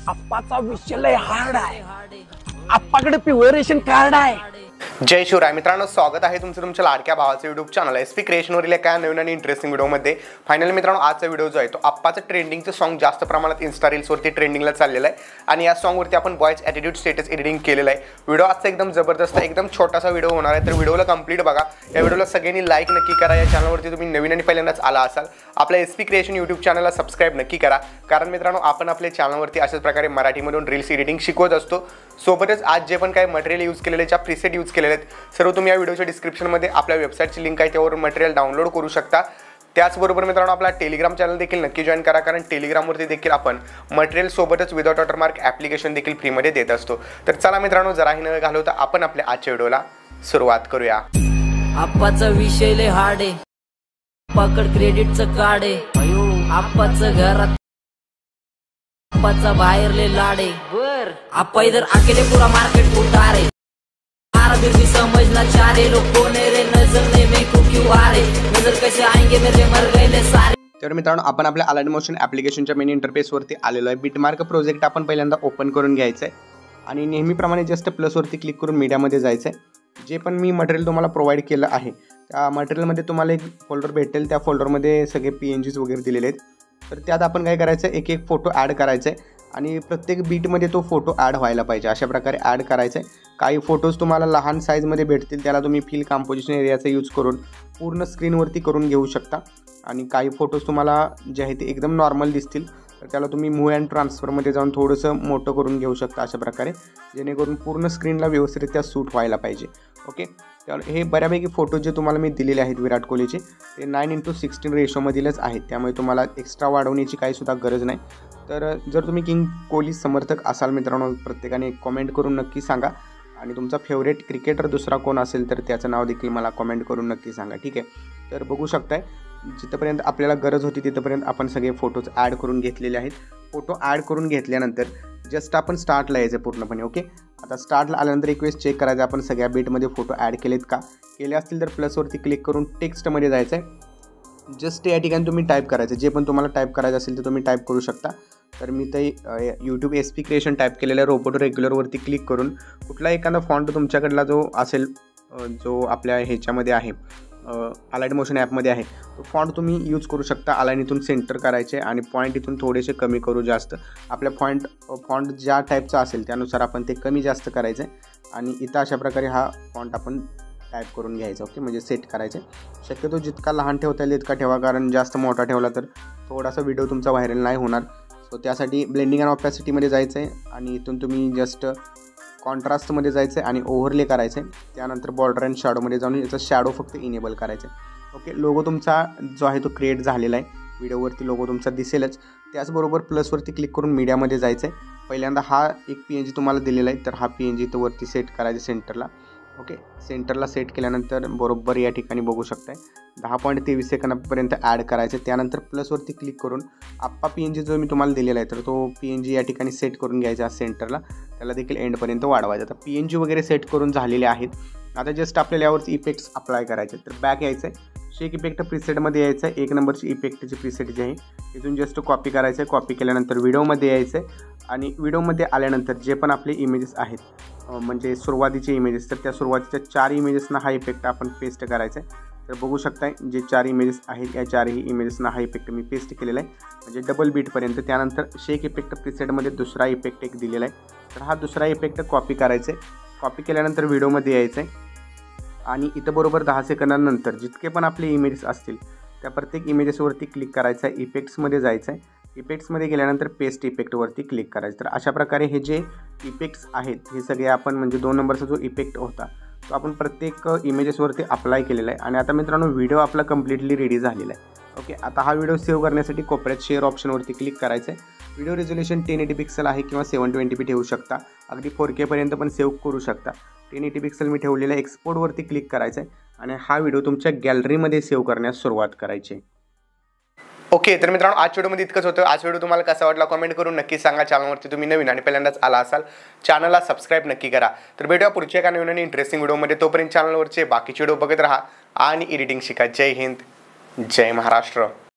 आप्पाचा विषय लय हार्ड आहे. आप्पाकडे पिवळं रेशन कार्ड आहे. जय शिवराय मित्रांनो, स्वागत आहे तुमचं तुमच्या लाडक्या भावाचं यूट्यूब चॅनल एसपी क्रिएशनवरील एका नवीन आणि इंटरेस्टिंग व्हिडिओमध्ये. फायनली मित्रांनो, आजचा व्हिडिओ जो आहे तो आप्पाचं ट्रेंडिंगचं सॉन्ग जास्त प्रमाणात इन्स्टा रील्सवरती ट्रेंडिंगला चाललेलं आहे आणि या सॉन्गवरती आपण बॉयज ॲटिट्यूड स्टेटस एडिटिंग केलेलं आहे. व्हिडिओ आजचा एकदम जबरदस्त एकदम छोटासा व्हिडिओ होणार आहे, तर व्हिडिओला कंप्लीट बघा. या व्हिडिओला सगळ्यांनी लाईक नक्की करा. या चॅनलवरती तुम्ही नवीन आणि पहिल्यांदाच आला असाल, आपल्या एसपी क्रिएशन यूट्यूब चॅनलला सबस्क्राईब नक्की करा. कारण मित्रांनो, आपण आपल्या चॅनलवरती अशाच प्रकारे मराठीमधून रील्स एडिटिंग शिकवत असतो. सोबतच आज जे पण काही मटेरियल यूज केलेले, ज्या प्रीसेट यूज केलेले आहेत, सर्व तुम्ही या व्हिडिओच्या डिस्क्रिप्शनमध्ये आपल्या वेबसाईटची लिंक आहे, त्यावर मटेरियल डाउनलोड करू शकता. त्याचबरोबर मित्रांनो, आपला टेलिग्राम चॅनल देखील नक्की जॉईन करा, कारण टेलिग्रामवरती देखील आपण मटेरियल सोबतच विदाउट वॉटरमार्क ॲप्लिकेशन देखील फ्रीमध्ये देत असतो. तर चला मित्रांनो, जराही न घालवता आपण आपल्या आजच्या व्हिडिओला सुरुवात करूया. आप्पाचा विषय लय हार्ड आहे, पकड क्रेडिटचं कार्ड आहे. आप्पाचं घरात, आप्पाचा बाहेर लय लाड आहे. बर आप्पा इधर अकेले पूरा मार्केट उतार है. बिरबी समझना चारे लोग कोने रे, नजर ने मैं को क्यों आ रे, नजर कैसे आएंगे मेरे मर गए सारे. तर मित्रांनो, आपण आपल्या अलाइन मोशन ॲप्लिकेशनच्या मेन इंटरफेसवरती आलेलो आहे. बिटमार्क प्रोजेक्ट आपण पहिल्यांदा ओपन करून घ्यायचं आहे आणि नेहमीप्रमाणे जस्ट प्लसवरती क्लिक करून मीडियामध्ये जायचं आहे. जे पण मी मटेरियल तुम्हाला प्रोव्हाइड केलं आहे त्या मटेरियलमध्ये तुम्हाला एक फोल्डर भेटेल. त्या फोल्डरमध्ये सगळे PNGs वगैरे दिलेले आहेत. तर त्यात आपण काय करायचं आहे, एक एक फोटो ॲड करायचा आहे आणि प्रत्येक बीटमध्ये तो फोटो ॲड व्हायला पाहिजे. अशा प्रकारे ॲड करायचं आहे. काही फोटोज तुम्हाला लहान साईजमध्ये भेटतील, त्याला तुम्ही फिल कंपोजिशन एरियाचा यूज करून पूर्ण स्क्रीनवरती करून घेऊ शकता. आणि काही फोटोज तुम्हाला जे आहे ते एकदम नॉर्मल दिसतील, तर त्याला तुम्ही मूव्ह अँड ट्रान्सफरमध्ये जाऊन थोडंसं मोठं करून घेऊ शकता अशा प्रकारे, जेणेकरून पूर्ण स्क्रीनला व्यवस्थितरित्या सूट व्हायला पाहिजे. ओके, त्यामुळे हे बऱ्यापैकी फोटो जे तुम्हाला मी दिलेले आहेत विराट कोहलीचे, ते 9:16 रेशोमधीलच आहेत. त्यामुळे तुम्हाला एक्स्ट्रा वाढवण्याची काहीसुद्धा गरज नाही. तर जर तुम्ही किंग कोहली समर्थक असाल मित्रांनो, प्रत्येकाने एक कॉमेंट करून नक्की सांगा. आणि तुमचा फेवरेट क्रिकेटर दुसरा कोण असेल तर त्याचं नाव देखील मला कॉमेंट करून नक्की सांगा. ठीक आहे, तर बघू शकताय जिथंपर्यंत आपल्याला गरज होती तिथंपर्यंत आपण सगळे फोटोज ॲड करून घेतलेले आहेत. फोटो ॲड करून घेतल्यानंतर जस्ट आपण स्टार्टला यायचं पूर्णपणे. ओके, आता स्टार्टला आल्यानंतर एक वेळेस चेक करायचं आपण सगळ्या बीटमध्ये फोटो ॲड केलेत का. केले असतील तर प्लसवरती क्लिक करून टेक्स्टमध्ये जायचं आहे. जस्ट या ठिकाणी तुम्ही टाईप करायचं, जे पण तुम्हाला टाईप करायचं असेल तर तुम्ही टाईप करू शकता. तर मी ते यूट्यूब एसपी क्रिएशन टाईप केलेलं रोबोट रेग्युलरवरती क्लिक करून कुठला एखादा फॉन्ट तुमच्याकडला जो असेल, जो आपल्या ह्याच्यामध्ये आहे अलाइन मोशन ॲपमध्ये आहे, तो फॉन्ट तुम्ही यूज करू शकता. अलाइन इथून सेंटर करायचे आणि पॉईंट इथून थोडेसे कमी करू जास्त. आपल्या फॉन्ट ज्या टाईपचा असेल त्यानुसार आपण ते कमी जास्त करायचं आहे. आणि इथं अशा प्रकारे हा फॉन्ट आपण टाईप करून घ्यायचा. ओके, म्हणजे सेट करायचे. शक्यतो जितका लहान ठेवता येईल तितका ठेवा, कारण जास्त मोठा ठेवला तर थोडासा व्हिडिओ तुमचा व्हायरल नाही होणार. सो त्यासाठी ब्लेंडिंग अँड ऑपॅसिटीमध्ये जायचं आहे आणि इथून तुम्ही जस्ट कॉन्ट्रास्टमध्ये जायचं आहे आणि ओव्हरले करायचं आहे. त्यानंतर बॉर्डर अँड शॅडोमध्ये जाऊन याचा शॅडो फक्त इनेबल करायचं आहे. ओके, लोगो तुमचा जो आहे तो क्रिएट झालेला आहे. व्हिडिओवरती लोगो तुमचा दिसेलच. त्याचबरोबर प्लसवरती क्लिक करून मीडियामध्ये जायचं आहे. पहिल्यांदा हा एक PNG तुम्हाला दिलेला आहे, तर हा PNG तो वरती सेट करायचा सेंटरला. ओके, सेंटरला सेट केल्यानंतर बरोबर या ठिकाणी बघू शकताय 10.23 सेकंदापर्यंत ॲड करायचं. त्यानंतर प्लसवरती क्लिक करून आप्पा PNG जो मी तुम्हाला दिलेला आहे, तर तो PNG या ठिकाणी सेट करून घ्यायचा सेंटरला. त्याला देखील एंडपर्यंत वाढवायचं. आता PNG वगैरे सेट करून झालेले आहेत. आता जस्ट आपल्याला यावरती इफेक्ट्स अप्लाय करायचे. तर बॅक यायचं आहे, शेक इफेक्ट प्रीसेटमध्ये यायचं आहे. 1 नंबरची इफेक्टची प्रीसेट जी आहे तिथून जस्ट कॉपी करायचं आहे. कॉपी केल्यानंतर व्हिडिओमध्ये यायचं आहे आणि व्हिडिओमध्ये आल्यानंतर जे पण आपले इमेजेस आहेत, म्हणजे सुरुवातीचे इमेजेस, तर त्या सुरुवातीच्या 4 इमेजेसना हा इफेक्ट आपण पेस्ट करायचा आहे. तर बघू शकताय जे 4 इमेजेस आहेत या 4ही इमेजेसना हा इफेक्ट मी पेस्ट केलेला आहे, म्हणजे डबल बीटपर्यंत. त्यानंतर शेक इफेक्ट प्रीसेटमध्ये दुसरा इफेक्ट एक दिलेला आहे, तर हा दुसरा इफेक्ट कॉपी करायचा आहे. कॉपी केल्यानंतर व्हिडिओमध्ये यायचं आहे आणि इथं बरोबर 10 सेकंदानंतर जितके पण आपले इमेजेस असतील त्या प्रत्येक इमेजेसवरती क्लिक करायचं आहे. इफेक्ट्समध्ये जायचं आहे. इफेक्ट्समध्ये गेल्यानंतर पेस्ट इफेक्टवरती क्लिक करायचं. तर अशा प्रकारे हे जे इफेक्ट्स आहेत हे सगळे आपण, म्हणजे 2 नंबरचा जो इफेक्ट होता तो आपण प्रत्येक इमेजेसवरती अप्लाय केलेला आहे. आणि आता मित्रांनो, व्हिडिओ आपला कम्प्लिटली रेडी झालेला आहे. ओके, आता हा व्हिडिओ सेव्ह करण्यासाठी कोपऱ्यात शेअर ऑप्शनवरती क्लिक करायचं आहे. व्हिडिओ रेझोल्युशन 1080 पिक्सल आहे किंवा 720p ठेवू शकता. अगदी 4K पर्यंत पण सेव्ह करू शकता. 1080 पिक्सल मी ठेवलेला एक्सपोर्टवरती क्लिक करायचं आहे आणि हा व्हिडिओ तुमच्या गॅलरीमध्ये सेव्ह करण्यास सुरुवात करायची. ओके, तर मित्रांनो, आजच्या व्हिडिओमध्ये इतकंच होतं. आज व्हिडिओ तुम्हाला कसा वाटला कमेंट करून नक्की सांगा. चॅनलवरती तुम्ही नवीन आणि पहिल्यांदाच आला असाल, चॅनलला सबस्क्राईब नक्की करा. तर भेटूया पुढच्या एका नवीन आणि इंटरेस्टिंग व्हिडिओमध्ये. तोपर्यंत चॅनलवरचे बाकीचे व्हिडिओ बघत राहा आणि एडिटिंग शिका. जय हिंद, जय महाराष्ट्र.